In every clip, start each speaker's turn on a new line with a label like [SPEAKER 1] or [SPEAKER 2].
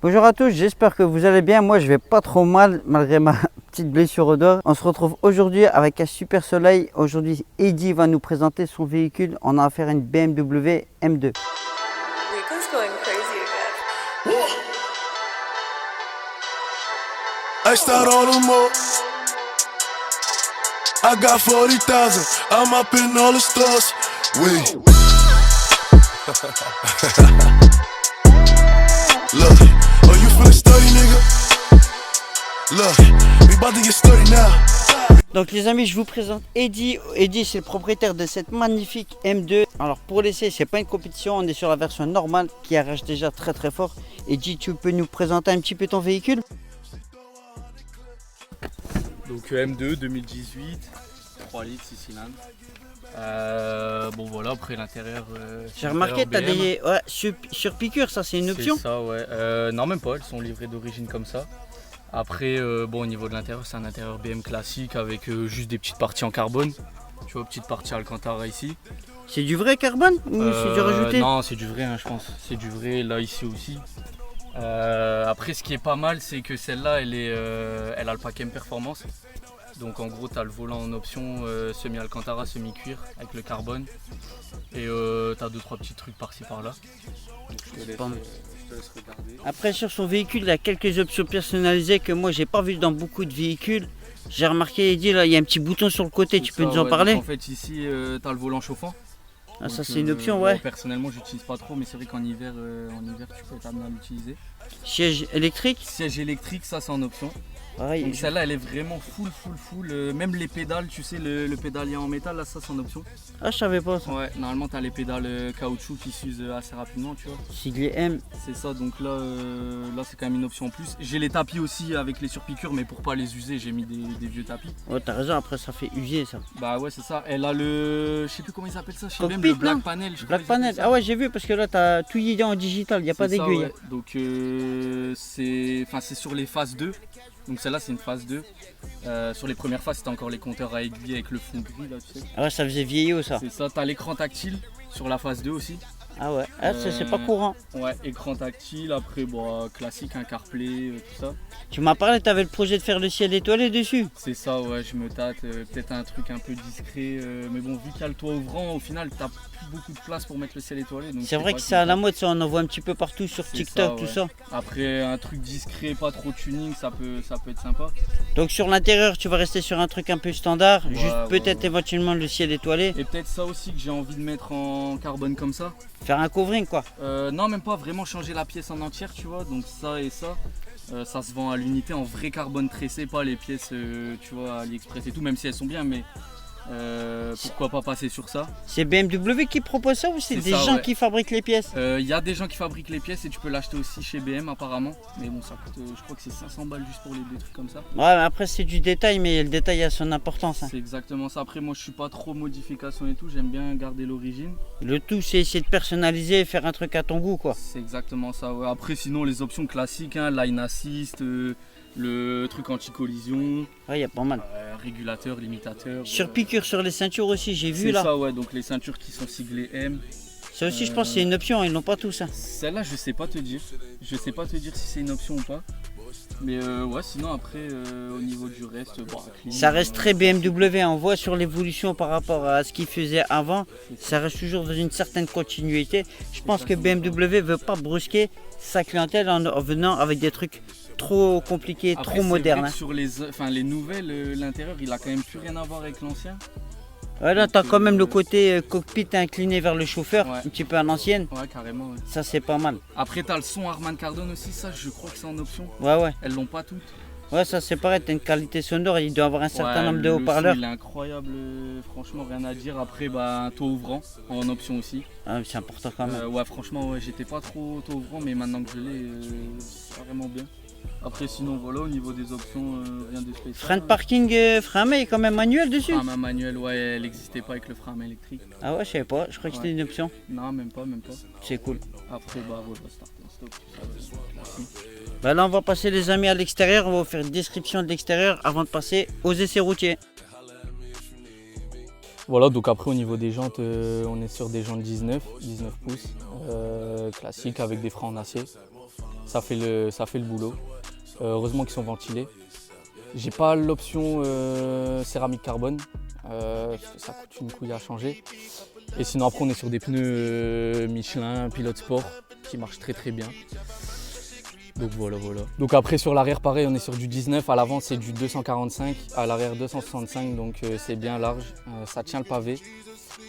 [SPEAKER 1] Bonjour à tous, j'espère que vous allez bien. Moi je vais pas trop mal malgré ma petite blessure au dos. On se retrouve aujourd'hui avec un super soleil. Aujourd'hui Eddy va nous présenter son véhicule. On a affaire à une BMW M2.
[SPEAKER 2] Rico's going crazy again.
[SPEAKER 3] I start on the move. I got 40,000. I'm up in all the stores. Wait. Look, oh you feeling sturdy, nigga? Look, we about to get sturdy now.
[SPEAKER 1] Donc les amis, je vous présente Eddy. Eddy c'est le propriétaire de cette magnifique M2. Alors pour l'essai, c'est pas une compétition, on est sur la version normale qui arrache déjà très très fort. Eddy, tu peux nous présenter un petit peu ton véhicule?
[SPEAKER 4] Donc M2 2018, 3 litres, 6 cylindres. Bon voilà, après l'intérieur.
[SPEAKER 1] J'ai remarqué que tu as
[SPEAKER 4] BM.
[SPEAKER 1] des sur piqûre, ça c'est une option?
[SPEAKER 4] C'est ça, ouais. Non, même pas, elles sont livrées d'origine comme ça. Après, bon, au niveau de l'intérieur, c'est un intérieur BM classique avec juste des petites parties en carbone. Tu vois, petite partie Alcantara ici.
[SPEAKER 1] C'est du vrai carbone ou c'est du rajouté?
[SPEAKER 4] Non, c'est du vrai, hein, je pense. C'est du vrai, là, ici aussi. Après, ce qui est pas mal, c'est que celle-là, elle a le pack M Performance. Donc en gros, tu as le volant en option semi-Alcantara, semi-cuir avec le carbone. Et tu as 2-3 petits trucs par-ci par-là. Donc, je te laisse regarder.
[SPEAKER 1] Après sur son véhicule, il y a quelques options personnalisées que moi j'ai pas vu dans beaucoup de véhicules. J'ai remarqué, Eddy, là il y a un petit bouton sur le côté, tu peux nous en parler?
[SPEAKER 4] En fait, ici, tu as le volant chauffant.
[SPEAKER 1] Ah, ça
[SPEAKER 4] Donc,
[SPEAKER 1] c'est une option, ouais.
[SPEAKER 4] Personnellement, j'utilise pas trop, mais c'est vrai qu'en hiver, tu peux t'amener à l'utiliser.
[SPEAKER 1] Siège électrique?
[SPEAKER 4] Siège électrique, ça c'est en option.
[SPEAKER 1] Ouais,
[SPEAKER 4] Donc celle-là, elle est vraiment full. Même les pédales, tu sais, le pédalier en métal, là, ça c'est en option.
[SPEAKER 1] Ah, je savais pas ça.
[SPEAKER 4] Ouais, normalement, tu as les pédales caoutchouc qui s'usent assez rapidement, tu vois.
[SPEAKER 1] Siglé M.
[SPEAKER 4] C'est ça, donc là, c'est quand même une option en plus. J'ai les tapis aussi avec les surpiqûres, mais pour pas les user, j'ai mis des vieux tapis.
[SPEAKER 1] Ouais, t'as raison, après ça fait user ça.
[SPEAKER 4] Bah ouais, c'est ça. Elle a je sais plus comment ils appellent ça, chez
[SPEAKER 1] Cockpit,
[SPEAKER 4] BM, le Black
[SPEAKER 1] non
[SPEAKER 4] Panel. je
[SPEAKER 1] Black
[SPEAKER 4] crois qu'ils appellent
[SPEAKER 1] Panel.
[SPEAKER 4] ça.
[SPEAKER 1] Ah ouais, j'ai vu parce que là t'as tout guidé en digital, il n'y a pas
[SPEAKER 4] C'est ça,
[SPEAKER 1] d'aiguille.
[SPEAKER 4] ouais. Donc c'est sur les phases 2. Donc celle-là c'est une phase 2. Sur les premières phases c'était encore les compteurs à aiguille avec le fond gris là, tu sais.
[SPEAKER 1] Ah ouais, ça faisait vieillot ça.
[SPEAKER 4] C'est ça, t'as l'écran tactile sur la phase 2 aussi.
[SPEAKER 1] Ah ouais, ah, c'est pas courant.
[SPEAKER 4] Ouais, écran tactile, après bon, classique, un CarPlay, tout ça.
[SPEAKER 1] Tu m'as parlé, t'avais le projet de faire le ciel étoilé dessus.
[SPEAKER 4] C'est ça, ouais, je me tâte, peut-être un truc un peu discret, mais bon, vu qu'il y a le toit ouvrant, au final, t'as plus beaucoup de place pour mettre le ciel étoilé.
[SPEAKER 1] C'est vrai que c'est à la mode, ça, on en voit un petit peu partout sur TikTok, tout ça.
[SPEAKER 4] Après, un truc discret, pas trop tuning, ça peut être sympa.
[SPEAKER 1] Donc sur l'intérieur, tu vas rester sur un truc un peu standard,
[SPEAKER 4] Ouais,
[SPEAKER 1] juste peut-être
[SPEAKER 4] ouais.
[SPEAKER 1] éventuellement le ciel étoilé.
[SPEAKER 4] Et peut-être ça aussi que j'ai envie de mettre en carbone comme ça.
[SPEAKER 1] Faire un covering quoi.
[SPEAKER 4] Non, même pas, vraiment changer la pièce en entière, tu vois, donc ça et ça. Ça se vend à l'unité en vrai carbone tressé, pas les pièces, tu vois, AliExpress et tout, même si elles sont bien, mais pourquoi pas passer sur ça.
[SPEAKER 1] C'est BMW qui propose ça ou c'est des
[SPEAKER 4] ça,
[SPEAKER 1] gens
[SPEAKER 4] ouais.
[SPEAKER 1] qui fabriquent les pièces?
[SPEAKER 4] Il y a des gens qui fabriquent les pièces et tu peux l'acheter aussi chez BM apparemment. Mais bon, ça coûte, je crois que c'est 500 balles juste pour les deux trucs comme ça.
[SPEAKER 1] Ouais, mais après c'est du détail, mais le détail a son importance. Hein.
[SPEAKER 4] C'est exactement ça. Après, moi je suis pas trop modification et tout, j'aime bien garder l'origine.
[SPEAKER 1] Le tout c'est essayer de personnaliser et faire un truc à ton goût quoi.
[SPEAKER 4] C'est exactement ça. Ouais. Après, sinon, les options classiques, hein, line assist, le truc anti-collision,
[SPEAKER 1] Ouais, il y a pas mal.
[SPEAKER 4] régulateur, limitateur.
[SPEAKER 1] Sur piqûre sur les ceintures aussi, j'ai vu
[SPEAKER 4] C'est
[SPEAKER 1] là.
[SPEAKER 4] ça, ouais, donc les ceintures qui sont siglées M.
[SPEAKER 1] Ça aussi, je pense que c'est une option, ils n'ont pas tous. Hein.
[SPEAKER 4] Celle-là, je sais pas te dire. Je sais pas te dire si c'est une option ou pas. Mais ouais, sinon après, au niveau du reste, bon, clean,
[SPEAKER 1] Ça reste très BMW, on voit sur l'évolution par rapport à ce qu'ils faisaient avant, ça reste toujours dans une certaine continuité. Je pense que BMW veut pas brusquer sa clientèle en venant avec des trucs trop compliqués,
[SPEAKER 4] Après,
[SPEAKER 1] trop
[SPEAKER 4] c'est vrai
[SPEAKER 1] modernes.
[SPEAKER 4] que
[SPEAKER 1] Hein.
[SPEAKER 4] sur les nouvelles, l'intérieur, il a quand même plus rien à voir avec l'ancien.
[SPEAKER 1] Ouais, là, t'as quand même le côté cockpit incliné vers le chauffeur,
[SPEAKER 4] Ouais.
[SPEAKER 1] un petit peu à l'ancienne.
[SPEAKER 4] Ouais, carrément. Ouais.
[SPEAKER 1] Ça, c'est pas mal.
[SPEAKER 4] Après, t'as le son Harman Kardon aussi, ça, je crois que c'est en option.
[SPEAKER 1] Ouais.
[SPEAKER 4] Elles l'ont pas toutes.
[SPEAKER 1] Ouais, ça, c'est pareil, t'as une qualité sonore, il doit avoir un certain
[SPEAKER 4] Ouais,
[SPEAKER 1] nombre de
[SPEAKER 4] le
[SPEAKER 1] haut-parleurs.
[SPEAKER 4] son, il est incroyable, franchement, rien à dire. Après, bah, un toit ouvrant en option aussi.
[SPEAKER 1] Ah, c'est important quand même.
[SPEAKER 4] Ouais, franchement, ouais, j'étais pas trop toit ouvrant, mais maintenant que je l'ai, c'est vraiment bien. Après, sinon, voilà, au niveau des options, rien de spécial.
[SPEAKER 1] Frein de parking, frein à main, il est quand même manuel dessus.
[SPEAKER 4] Ah, ma manuelle, ouais, elle n'existait pas avec le frein à main électrique.
[SPEAKER 1] Ah ouais, je savais pas, je crois que c'était une option.
[SPEAKER 4] Non, même pas.
[SPEAKER 1] C'est cool.
[SPEAKER 4] Après, bah, voilà, start and stop, tout ça, classique.
[SPEAKER 1] Bah là on va passer les amis à l'extérieur, on va vous faire une description de l'extérieur avant de passer aux essais routiers.
[SPEAKER 4] Voilà, donc après au niveau des jantes, on est sur des jantes 19 pouces, classiques avec des freins en acier. ça fait le boulot. Heureusement qu'ils sont ventilés. J'ai pas l'option céramique carbone, parce que ça coûte une couille à changer. Et sinon après on est sur des pneus Michelin, Pilote Sport, qui marchent très très bien. Donc voilà. Donc après sur l'arrière pareil, on est sur du 19, à l'avant c'est du 245, à l'arrière 265, donc c'est bien large. Ça tient le pavé,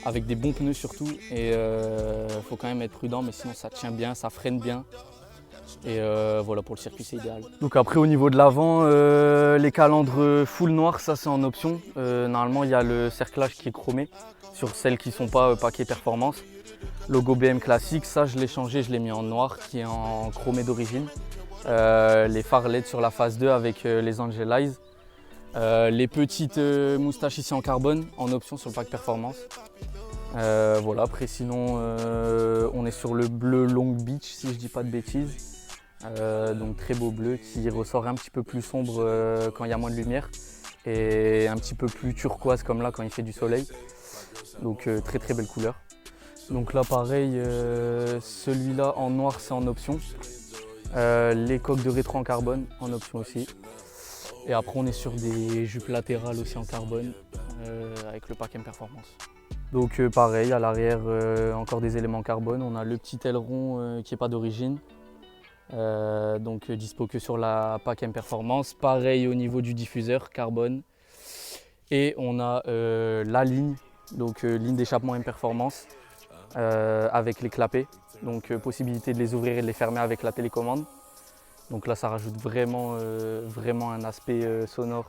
[SPEAKER 4] avec des bons pneus surtout, et faut quand même être prudent, mais sinon ça tient bien, ça freine bien. Et voilà, pour le circuit c'est idéal. Donc après au niveau de l'avant, les calandres full noir, ça c'est en option. Normalement il y a le cerclage qui est chromé sur celles qui ne sont pas paquet performance. Logo BM classique, ça je l'ai changé, je l'ai mis en noir qui est en chromé d'origine. Les phares LED sur la phase 2 avec les Angelize. Les petites moustaches ici en carbone en option sur le pack performance. Voilà, après sinon on est sur le bleu Long Beach si je dis pas de bêtises. Donc très beau bleu qui ressort un petit peu plus sombre quand il y a moins de lumière et un petit peu plus turquoise comme là quand il fait du soleil. Donc très très belle couleur. Donc là pareil, celui-là en noir c'est en option. Les coques de rétro en carbone en option aussi. Et après on est sur des jupes latérales aussi en carbone avec le pack M Performance. Donc pareil, à l'arrière encore des éléments carbone. On a le petit aileron qui n'est pas d'origine. Donc dispo que sur la pack M Performance. Pareil au niveau du diffuseur carbone. Et on a la ligne, donc ligne d'échappement M Performance avec les clapets. Donc possibilité de les ouvrir et de les fermer avec la télécommande. Donc là ça rajoute vraiment, vraiment un aspect sonore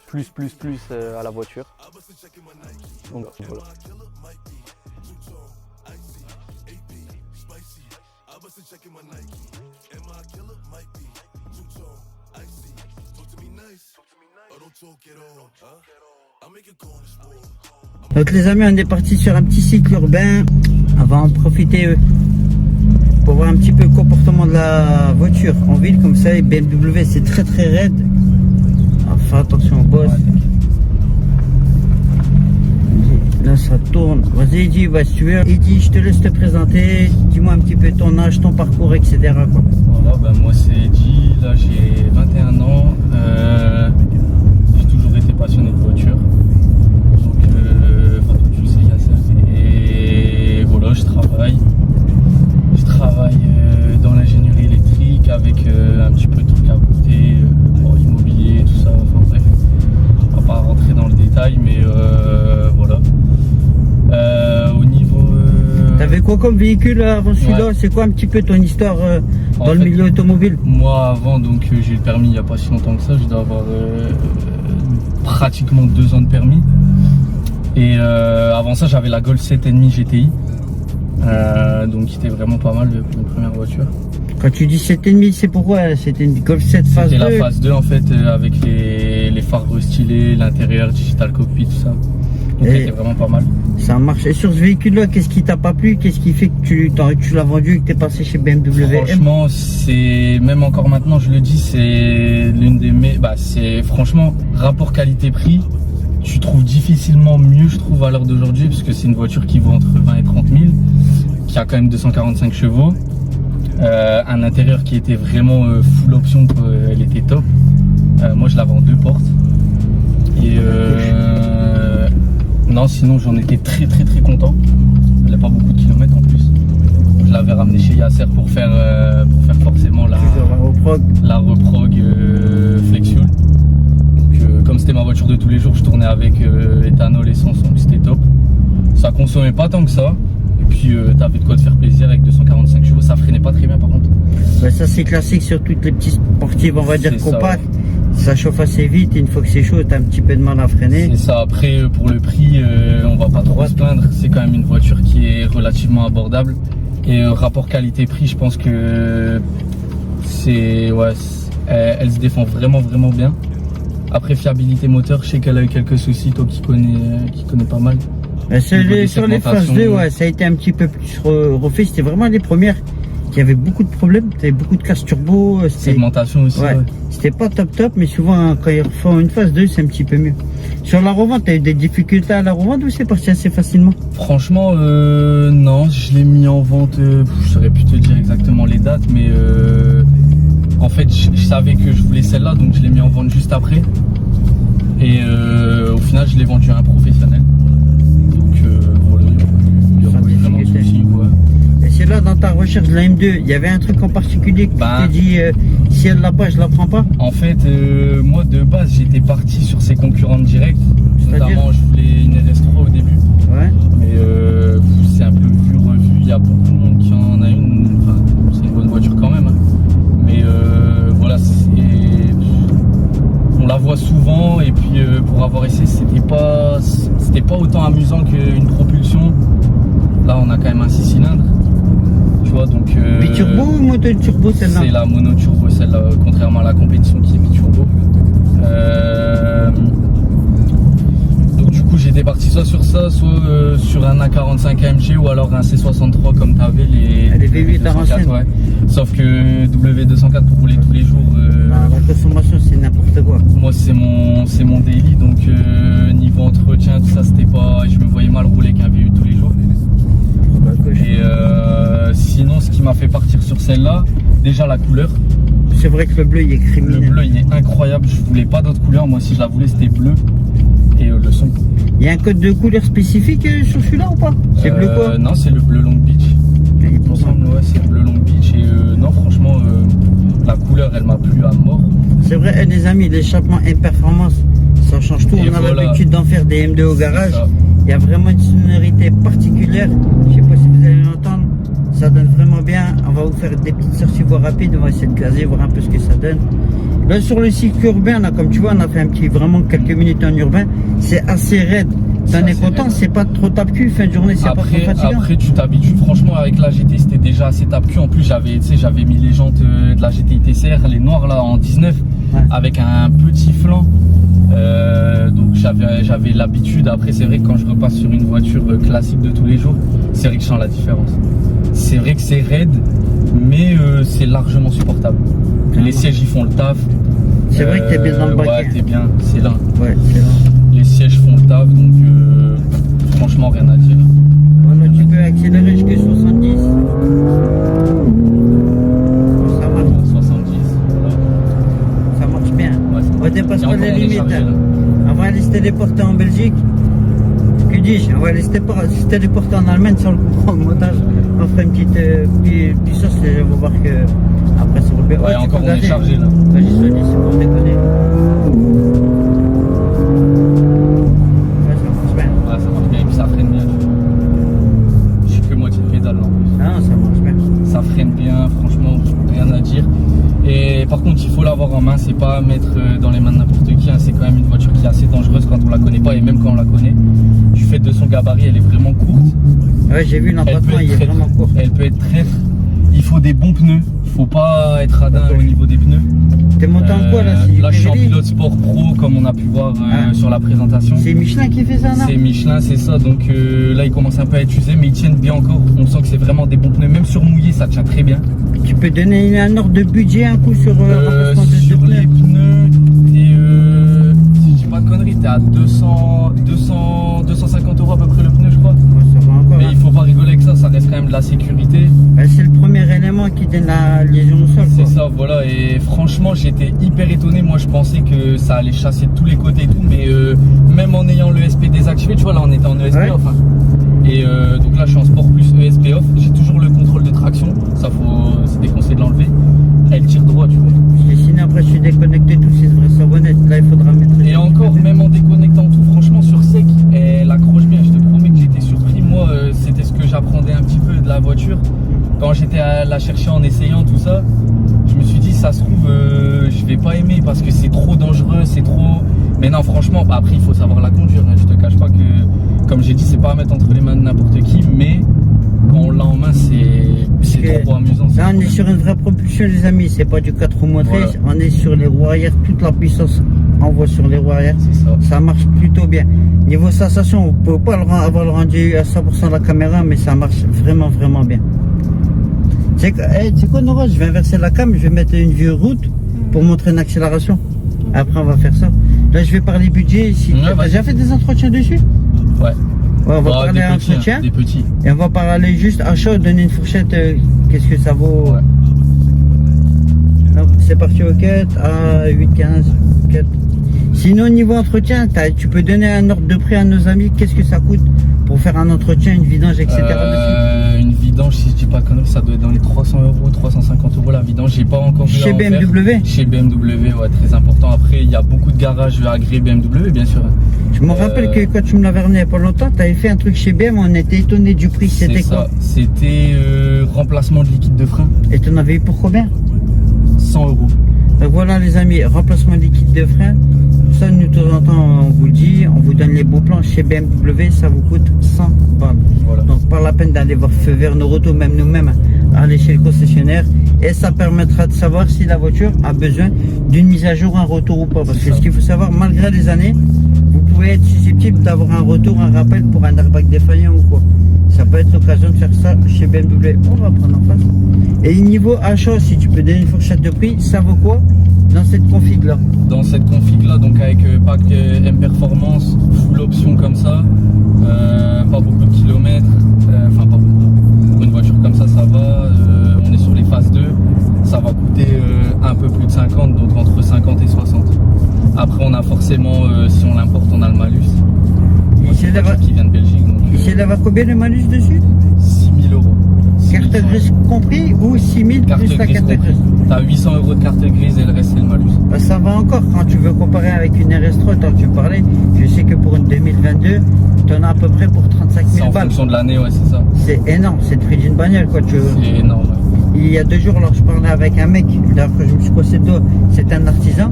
[SPEAKER 4] plus à la voiture. Donc voilà.
[SPEAKER 1] Donc les amis, on est parti sur un petit cycle urbain. On va en profiter pour voir un petit peu le comportement de la voiture en ville. Comme ça, BMW c'est très très raide. Alors, fais attention au boss. Là ça tourne. Vas-y Eddy, si tu veux. Eddy, je te laisse te présenter. Dis-moi un petit peu ton âge, ton parcours, etc. quoi.
[SPEAKER 4] Voilà, ben moi c'est Eddy, là j'ai 21 ans. J'ai toujours été passionné de voiture. Donc tu sais Yasser. Et voilà, je travaille dans l'ingénierie électrique avec un petit peu de trucs à côté, immobilier, tout ça, enfin bref. On va pas rentrer dans le détail, mais voilà. Au niveau...
[SPEAKER 1] T'avais quoi comme véhicule avant celui-là? C'est quoi un petit peu ton histoire dans le milieu automobile?
[SPEAKER 4] Moi avant, donc j'ai eu le permis il n'y a pas si longtemps que ça, je dois avoir pratiquement 2 ans de permis. Et avant ça j'avais la Golf 7,5 GTI, donc qui était vraiment pas mal pour une première voiture.
[SPEAKER 1] Quand tu dis 7,5, c'est pourquoi? C'était une Golf 7 phase 2?
[SPEAKER 4] C'était la phase 2 en fait, avec les phares restylés, l'intérieur, digital cockpit, tout ça. Donc c'était vraiment pas mal.
[SPEAKER 1] Ça marche. Et sur ce véhicule-là, qu'est-ce qui t'a pas plu? Qu'est-ce qui fait que tu l'as vendu et que tu es passé chez BMW?
[SPEAKER 4] Franchement, c'est même encore maintenant, je le dis, c'est l'une des c'est franchement rapport qualité-prix. Tu trouves difficilement mieux, je trouve, à l'heure d'aujourd'hui, parce que c'est une voiture qui vaut entre 20 et 30 000, qui a quand même 245 chevaux, un intérieur qui était vraiment full option, elle était top. Moi, je l'avais en 2 portes. Et non, sinon j'en étais très content. Elle n'a pas beaucoup de kilomètres en plus. Je l'avais ramené chez Yasser pour faire forcément la reprog Flexfuel. Donc comme c'était ma voiture de tous les jours, je tournais avec éthanol, essence, donc c'était top. Ça consommait pas tant que ça. Et puis t'avais de quoi te faire plaisir avec 245 chevaux, ça freinait pas très bien par contre.
[SPEAKER 1] Bah, ça c'est classique sur toutes les petites sportives, on va dire compactes. Ça chauffe assez vite et une fois que c'est chaud, t'as un petit peu de mal à freiner.
[SPEAKER 4] C'est ça, après pour le prix, on va pas trop se plaindre. C'est quand même une voiture qui est relativement abordable. Et rapport qualité-prix, je pense que elle se défend vraiment bien. Après fiabilité moteur, je sais qu'elle a eu quelques soucis, toi qui connais pas mal.
[SPEAKER 1] Sur les phases 2, ça a été un petit peu plus refait. C'était vraiment les premières qui avaient beaucoup de problèmes. T'avais beaucoup de casse turbo.
[SPEAKER 4] Segmentation aussi. Ouais.
[SPEAKER 1] C'était pas top, mais souvent quand ils refont une phase 2, c'est un petit peu mieux. Sur la revente, t'as eu des difficultés à la revente ou c'est parti assez facilement?
[SPEAKER 4] Franchement, non, je l'ai mis en vente, je saurais plus te dire exactement les dates, mais fait, je savais que je voulais celle-là, donc je l'ai mis en vente juste après. Et au final, je l'ai vendu à un professionnel. Donc voilà, il y aura pas eu vraiment de soucis, ouais.
[SPEAKER 1] Et c'est là, dans ta recherche de la M2, il y avait un truc en particulier que tu t'es dit, si elle l'a pas, je la prends pas?
[SPEAKER 4] En fait, moi de base, j'étais parti sur ses concurrentes directes. Notamment, je voulais une RS3 au début.
[SPEAKER 1] Ouais.
[SPEAKER 4] Mais c'est un peu vu, revu. Il y a beaucoup de monde qui en a une. Enfin, c'est une bonne voiture quand même. Hein. Mais voilà, on la voit souvent. Et puis pour avoir essayé, c'était pas autant amusant qu'une propulsion. Là, on a quand même un 6 cylindres. Tu vois, donc.
[SPEAKER 1] Biturbo ou moto turbo celle-là?
[SPEAKER 4] C'est la mono turbo, celle-là, contrairement à la compétition qui est biturbo. Donc du coup j'étais parti soit sur ça, soit sur un A45 AMG ou alors un C63 comme tu avais les
[SPEAKER 1] V8 à l'ancienne.
[SPEAKER 4] Ouais. Sauf que W204 pour rouler tous les jours.
[SPEAKER 1] La consommation c'est n'importe quoi.
[SPEAKER 4] Moi c'est mon daily, donc niveau entretien tout ça c'était pas. Je me voyais mal rouler qu'un V8 tous les jours. Et sinon ce qui m'a fait partir sur celle-là, déjà la couleur.
[SPEAKER 1] C'est vrai que le bleu il est criminel.
[SPEAKER 4] Le bleu il est incroyable, je voulais pas d'autres couleurs, moi si je la voulais c'était bleu. Et le son.
[SPEAKER 1] Il y a un code de couleur spécifique sur celui-là ou pas? C'est bleu quoi?
[SPEAKER 4] Non, c'est le bleu Long Beach. Il me semble, ouais, c'est le bleu Long Beach. Et non, franchement, la couleur elle m'a plu à mort.
[SPEAKER 1] C'est vrai, les amis, l'échappement et performance, ça change tout.
[SPEAKER 4] Et
[SPEAKER 1] on a
[SPEAKER 4] voilà.
[SPEAKER 1] l'habitude d'en faire des M2 au garage. Il y a vraiment une sonorité particulière. Je sais pas si vous allez l'entendre. Ça donne vraiment bien. On va vous faire des petites sorties voies rapides. On va essayer de caser, voir un peu ce que ça donne. Là sur le cycle urbain, là, comme tu vois, on a fait un petit vraiment quelques minutes en urbain. C'est assez raide. T'en es content, c'est pas trop tape-cul, fin de journée, c'est pas trop fatigant.
[SPEAKER 4] Après tu t'habitues, franchement avec la GT c'était déjà assez tape-cul. En plus j'avais mis les jantes de la GTI TCR, les noires là en 19, ouais. Avec un petit flanc. Donc j'avais l'habitude. Après c'est vrai que quand je repasse sur une voiture classique de tous les jours, c'est vrai que je sens la différence. C'est vrai que c'est raide, mais c'est largement supportable. Les sièges ils font le taf.
[SPEAKER 1] C'est vrai que t'es bien dans le baquet.
[SPEAKER 4] Ouais, t'es bien, c'est là.
[SPEAKER 1] Ouais, c'est là.
[SPEAKER 4] Les sièges font le taf, donc franchement rien à dire.
[SPEAKER 1] Voilà, tu peux accélérer jusqu'à 70. Ça marche.
[SPEAKER 4] 70, voilà.
[SPEAKER 1] Ça marche bien.
[SPEAKER 4] Ouais,
[SPEAKER 1] on dépasse pas les limites. On va aller se téléporter en Belgique. Que dis-je? On va aller se téléporter en Allemagne sur le montage. On fera une petite puissance et on va voir que après sur le B.
[SPEAKER 4] Ouais, encore on est chargé là.
[SPEAKER 1] Vas-y, c'est pour déconner. Ouais, ça marche bien.
[SPEAKER 4] Ouais, ça marche bien et puis ça freine bien. Je suis que moitié de pédale là en plus.
[SPEAKER 1] Ah non, ça marche bien.
[SPEAKER 4] Ça freine bien, franchement, rien à dire. Et par contre, il faut l'avoir en main, c'est pas à mettre dans les mains de n'importe qui. Hein. C'est quand même une voiture qui est assez dangereuse quand on la connaît pas et même quand on la connaît. Du fait de son gabarit, elle est vraiment courte.
[SPEAKER 1] Ouais, j'ai vu l'empattement, il est vraiment court.
[SPEAKER 4] Elle peut être traître. Il faut des bons pneus. Faut pas être radin au niveau des pneus.
[SPEAKER 1] T'es monté en quoi là?
[SPEAKER 4] Là, je suis en pilote sport pro, comme on a pu voir sur la présentation.
[SPEAKER 1] C'est Michelin qui fait ça, non?
[SPEAKER 4] C'est Michelin, c'est ça. Donc là, ils commencent un peu à être usés, mais ils tiennent bien encore. On sent que c'est vraiment des bons pneus. Même sur mouillé, ça tient très bien.
[SPEAKER 1] Tu peux donner un ordre de budget, un coup sur
[SPEAKER 4] sur les pneus, si je dis pas de conneries, t'es à 250 € à peu près le pneu, je crois.
[SPEAKER 1] Ouais, ça va encore.
[SPEAKER 4] Mais il faut pas rigoler avec ça, ça reste quand même de la sécurité.
[SPEAKER 1] C'est le premier élément qui donne la liaison au sol.
[SPEAKER 4] C'est ça, voilà. Et franchement, j'étais hyper étonné. Moi, je pensais que ça allait chasser de tous les côtés et tout, mais même en ayant le ESP désactivé, tu vois, là, on était en ESP off. Hein. Et donc là, je suis en sport plus ESP off. J'ai toujours le contrôle de traction. Ça, c'est déconseillé de l'enlever. Elle tire droit, tu vois.
[SPEAKER 1] Et sinon, après, je suis déconnecté tout, c'est vrai, ça honnête. Là, il faudra mettre.
[SPEAKER 4] Et encore, même en déconnectant tout, franchement, sur sec, elle accroche bien. Je te promets que j'étais surpris. Moi, c'était ce que j'apprenais un petit peu de la voiture. Quand j'étais à la chercher en essayant tout ça, je me suis dit, ça se trouve, je vais pas aimer parce que c'est trop dangereux, c'est trop. Mais non, franchement, après, il faut savoir la conduire. Hein. Je te cache pas que, comme j'ai dit, c'est pas à mettre entre les mains de n'importe qui, mais quand on l'a en main, c'est trop amusant.
[SPEAKER 1] Là, on est sur une vraie propulsion, les amis. C'est pas du 4 roues motrices. Voilà. On est sur les roues arrière. Toute la puissance envoie sur les roues arrière. Ça marche plutôt bien. Niveau sensation, vous pouvez pas avoir le rendu à 100% de la caméra, mais ça marche vraiment, vraiment bien. Tu sais quoi, Nora, je vais inverser la cam, je vais mettre une vue route pour montrer une accélération. Après, on va faire ça. Là, je vais parler budget. Si tu as déjà fait des entretiens dessus?
[SPEAKER 4] Ouais.
[SPEAKER 1] On va parler entretien.
[SPEAKER 4] Des petits.
[SPEAKER 1] Et on va parler juste achat, donner une fourchette. Qu'est-ce que ça vaut? Donc c'est parti au cut à 8,15 cut. Sinon niveau entretien, tu peux donner un ordre de prix à nos amis, qu'est-ce que ça coûte pour faire un entretien, une vidange, etc.
[SPEAKER 4] Une vidange, si je dis pas de conneries, ça doit être dans les 300 €, 350 € la vidange. J'ai pas encore vu
[SPEAKER 1] Chez BMW.
[SPEAKER 4] Chez BMW, ouais, très important. Après, il y a beaucoup de garages agréés BMW, bien sûr.
[SPEAKER 1] Je me rappelle que quand tu me l'avais ramené il y a pas longtemps, tu avais fait un truc chez BM, on était étonné du prix. C'était quoi?
[SPEAKER 4] C'était remplacement de liquide de frein.
[SPEAKER 1] Et tu en avais eu pour combien?
[SPEAKER 4] 100 €.
[SPEAKER 1] Donc voilà les amis, remplacement de liquide de frein. Ça, nous, de temps en temps, on vous le dit, on vous donne les beaux plans chez BMW, ça vous coûte 100 balles.
[SPEAKER 4] Voilà.
[SPEAKER 1] Donc, pas la peine d'aller voir Feu Vert Noroto, même nous-mêmes, aller chez le concessionnaire. Et ça permettra de savoir si la voiture a besoin d'une mise à jour, un retour ou pas. Parce que ce qu'il faut savoir, malgré les années, vous pouvez être susceptible d'avoir un retour, un rappel pour un airbag défaillant ou quoi. Ça peut être l'occasion de faire ça chez BMW. On va prendre en face. Et niveau achat, si tu peux donner une fourchette de prix, ça vaut quoi dans cette config là?
[SPEAKER 4] Dans cette config là, donc avec pack M Performance, full option comme ça, pas beaucoup de kilomètres, enfin pas beaucoup. Pour une voiture comme ça, ça va. On est sur les phases 2, ça va coûter un peu plus de 50, donc entre 50 et 60. Après, on a forcément, si on l'importe, on a le malus. C'est une voiture qui vient de Belgique. Donc,
[SPEAKER 1] il s'élève combien le malus dessus?
[SPEAKER 4] 6 000 €.
[SPEAKER 1] Carte grise compris ou 6 000 plus la carte grise?
[SPEAKER 4] T'as 800 € de carte grise et le reste c'est le malus.
[SPEAKER 1] Bah, ça va encore quand tu veux comparer avec une RS3 dont tu parlais. Je sais que pour une 2022, tu en as à peu près pour 35 000 balles.
[SPEAKER 4] En fonction de l'année, ouais, c'est ça.
[SPEAKER 1] C'est énorme, c'est le prix d'une bagnole quoi.
[SPEAKER 4] C'est énorme. Ouais.
[SPEAKER 1] Il y a 2 jours, alors je parlais avec un mec, d'ailleurs que je me suis cassé le doigt, c'est un artisan.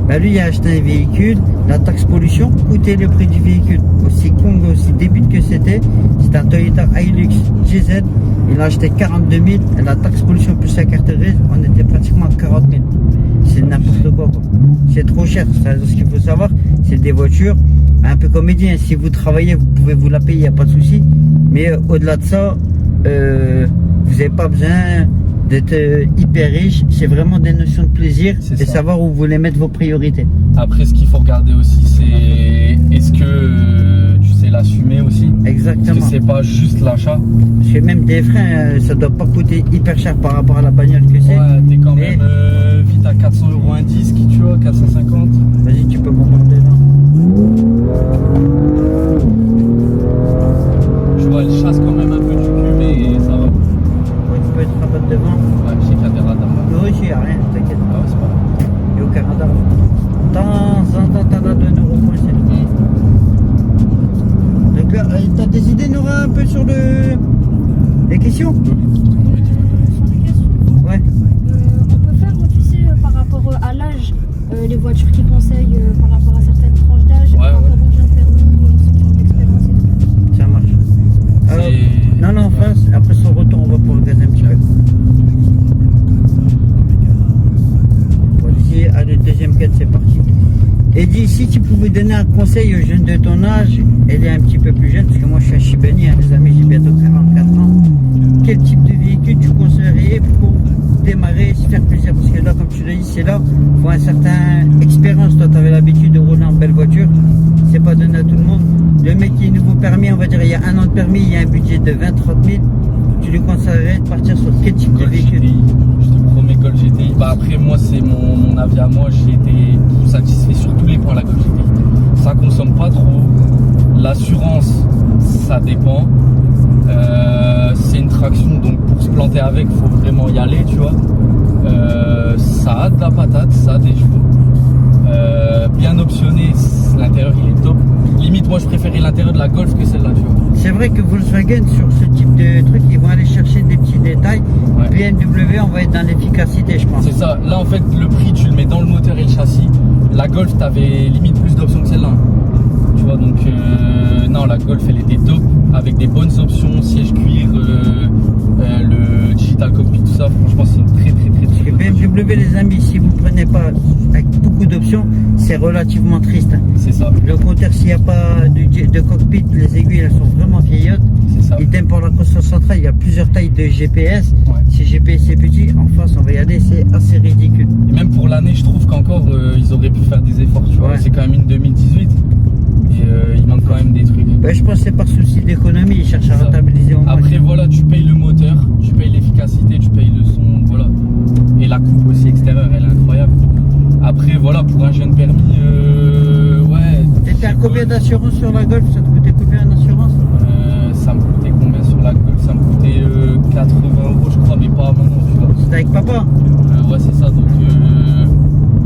[SPEAKER 1] Bah, lui, il a acheté un véhicule, la taxe pollution coûtait le prix du véhicule. Aussi con, aussi débile que c'était un Toyota Hilux GZ. Il a acheté 42 000 et la taxe pollution plus la carte grise, on était pratiquement à 40 000. C'est n'importe quoi. C'est trop cher. Ce qu'il faut savoir, c'est des voitures un peu comédiens. Si vous travaillez, vous pouvez vous la payer, il n'y a pas de souci. Mais au-delà de ça, vous n'avez pas besoin d'être hyper riche. C'est vraiment des notions de plaisir et savoir où vous voulez mettre vos priorités.
[SPEAKER 4] Après, ce qu'il faut regarder aussi, c'est est-ce que tu sais l'assumer aussi?
[SPEAKER 1] Exactement.
[SPEAKER 4] Parce que c'est pas juste l'achat.
[SPEAKER 1] Parce que même des freins, ça doit pas coûter hyper cher par rapport à la bagnole que c'est.
[SPEAKER 4] Ouais, t'es quand même vite à 400 € un disque, tu vois, 450.
[SPEAKER 1] Vas-y, tu peux m'en parler là.
[SPEAKER 4] Je vois, elle chasse quand même un peu du cul, mais ça va.
[SPEAKER 1] Ouais, tu peux être rabat devant.
[SPEAKER 4] Ouais, je sais qu'il y a des radars.
[SPEAKER 1] Non, ici, il n'y a rien, t'inquiète.
[SPEAKER 4] Ah ouais, c'est pas grave.
[SPEAKER 1] Il n'y a aucun radar. De temps en temps, t'en as 2 € pour essayer. Donc là, t'as des idées, Nora, un peu sur les questions? Ouais.
[SPEAKER 5] On peut faire, tu sais, par rapport à l'âge, les voitures qui conseillent par rapport à certaines tranches d'âge, par rapport aux jeunes permis, ceux qui ont de l'expérience et tout.
[SPEAKER 1] Ça marche. Alors, non, en face, après son retour, on va pouvoir regarder un petit peu. Bon, ici, allez, deuxième quête, c'est parti. Et dis, si tu pouvais donner un conseil aux jeunes de ton âge, elle est un petit peu plus jeune, parce que moi je suis un Chibani, hein, les amis, j'ai bientôt 44 ans. Quel type de véhicule tu conseillerais pour démarrer, se faire plaisir? Parce que là, comme tu l'as dit, c'est là, il faut un certain expérience. Toi, tu avais l'habitude de rouler en belle voiture, c'est pas donné à tout le monde. Le mec qui est nouveau permis, on va dire, il y a 1 an de permis, il y a un budget de 20-30 000. Tu lui conseillerais de partir sur quel type de véhicule?
[SPEAKER 4] Je te promets Golf GTI. Bah après moi c'est mon avis à moi, j'ai été satisfait sur tous les points la Golf GTI. Ça consomme pas trop, l'assurance ça dépend. C'est une traction donc pour se planter avec faut vraiment y aller tu vois. Ça a de la patate, ça a des chevaux. Bien optionné, l'intérieur il est top. Limite moi je préférais l'intérieur de la Golf que celle-là tu vois.
[SPEAKER 1] C'est vrai que Volkswagen sur ce type de truc ils vont aller chercher des petits détails. Ouais. BMW on va être dans l'efficacité je pense.
[SPEAKER 4] C'est ça, là en fait le prix tu le mets dans le moteur et le châssis. La Golf t'avais limite plus d'options que celle-là. Tu vois donc non la Golf elle était top avec des bonnes options, siège cuir, le digital cockpit tout ça, franchement c'est une très
[SPEAKER 1] Parce que BMW les amis, si vous prenez pas avec beaucoup d'options, c'est relativement triste.
[SPEAKER 4] C'est ça.
[SPEAKER 1] Le compteur s'il n'y a pas de cockpit, les aiguilles elles sont vraiment vieillottes.
[SPEAKER 4] C'est ça.
[SPEAKER 1] Idem pour la console centrale, il y a plusieurs tailles de GPS. Ouais. Si GPS est petit, en face on va y aller, c'est assez ridicule.
[SPEAKER 4] Et même pour l'année je trouve qu'encore ils auraient pu faire des efforts, tu vois. Ouais. C'est quand même une 2018. il manque quand même des trucs.
[SPEAKER 1] Ben, je pense que c'est par souci d'économie, ils cherchent à
[SPEAKER 4] Ça.
[SPEAKER 1] rentabiliser au max.
[SPEAKER 4] Après voilà, tu payes le moteur, tu payes l'efficacité, tu payes le son, voilà. Et la coupe aussi extérieure, elle est incroyable. Après voilà, pour un jeune permis, ouais.
[SPEAKER 1] T'étais à combien d'assurance sur la Golf? Ça te coûtait combien d'assurance?
[SPEAKER 4] Ça me coûtait combien sur la Golf? Ça me coûtait 80 € je crois, mais pas à mon nom, tu vois.
[SPEAKER 1] C'était avec papa?
[SPEAKER 4] Ouais, c'est ça, donc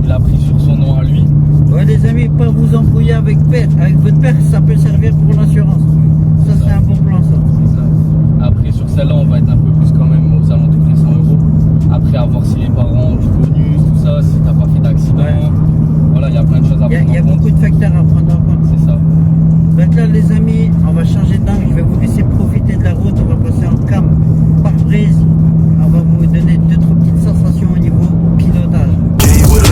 [SPEAKER 4] il a pris sur son nom à lui.
[SPEAKER 1] Ouais les amis, pas vous embrouiller avec votre père, ça peut servir pour l'assurance. Ça c'est un bon plan ça.
[SPEAKER 4] C'est ça. Après sur celle-là on va être un peu plus quand même aux alentours des 100 €. Après à voir si les parents ont du bonus, tout ça, si t'as pas fait d'accident.
[SPEAKER 1] Ouais.
[SPEAKER 4] Voilà, il y a plein de choses à prendre
[SPEAKER 1] Il y a
[SPEAKER 4] en compte.
[SPEAKER 1] beaucoup de facteurs à prendre en compte.
[SPEAKER 4] C'est ça.
[SPEAKER 1] Donc là les amis, on va changer d'angle, je vais vous laisser profiter de la route, on va passer en cam par brise. On va vous donner 2-3 petites sensations au niveau pilotage.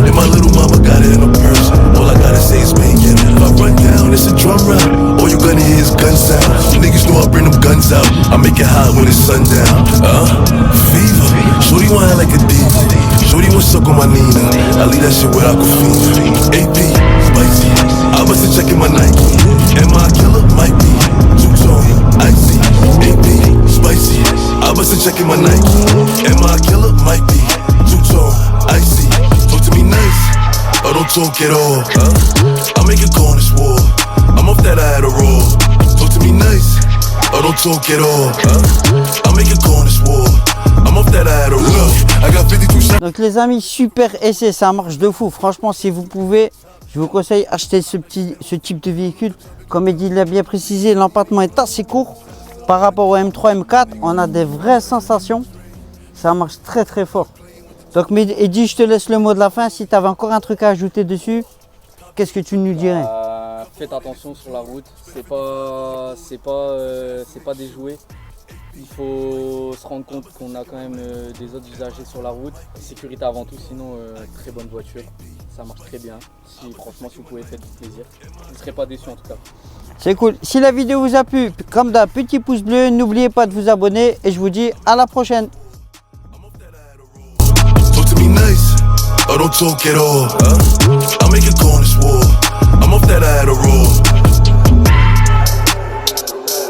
[SPEAKER 3] And my little mama got it in her purse. All I gotta say is make it. If I run down, it's a drum round. All you gonna hear is gun sound. You niggas know I bring them guns out. I make it hot when it's sundown. Fever. Shorty wanna like a diva. Shorty wanna suck on my Nina. I leave that shit without confusion. AP, spicy. I bust a check in my Nike. Am I a killer? Might be. Two-tone, icy. AP, spicy. I bust a check in my Nike. Am I a killer? Might be. Two-tone, icy. Talk to me nice, or don't talk at all. I make a call on this war. I'm off that I had a roll. Talk to me nice, or don't talk at all. I make a call on this war. I'm off that I had a roll. I got 52 shots.
[SPEAKER 1] Donc les amis, super essai, ça marche de fou. Franchement, si vous pouvez, je vous conseille acheter ce type de véhicule. Comme Eddy l'a bien précisé, l'empattement est assez court. Par rapport au M3, M4, on a des vraies sensations. Ça marche très très fort. Donc Eddy, je te laisse le mot de la fin. Si tu avais encore un truc à ajouter dessus, qu'est-ce que tu nous dirais?
[SPEAKER 4] Faites attention sur la route, c'est pas des jouets. Il faut se rendre compte qu'on a quand même des autres usagers sur la route. Sécurité avant tout, sinon très bonne voiture, ça marche très bien. Franchement, si vous pouvez, faites-vous plaisir. Vous ne serez pas déçus en tout cas.
[SPEAKER 1] C'est cool. Si la vidéo vous a plu, comme d'hab, petit pouce bleu, n'oubliez pas de vous abonner et je vous dis à la prochaine.
[SPEAKER 3] Talk to me nice, or don't talk at all.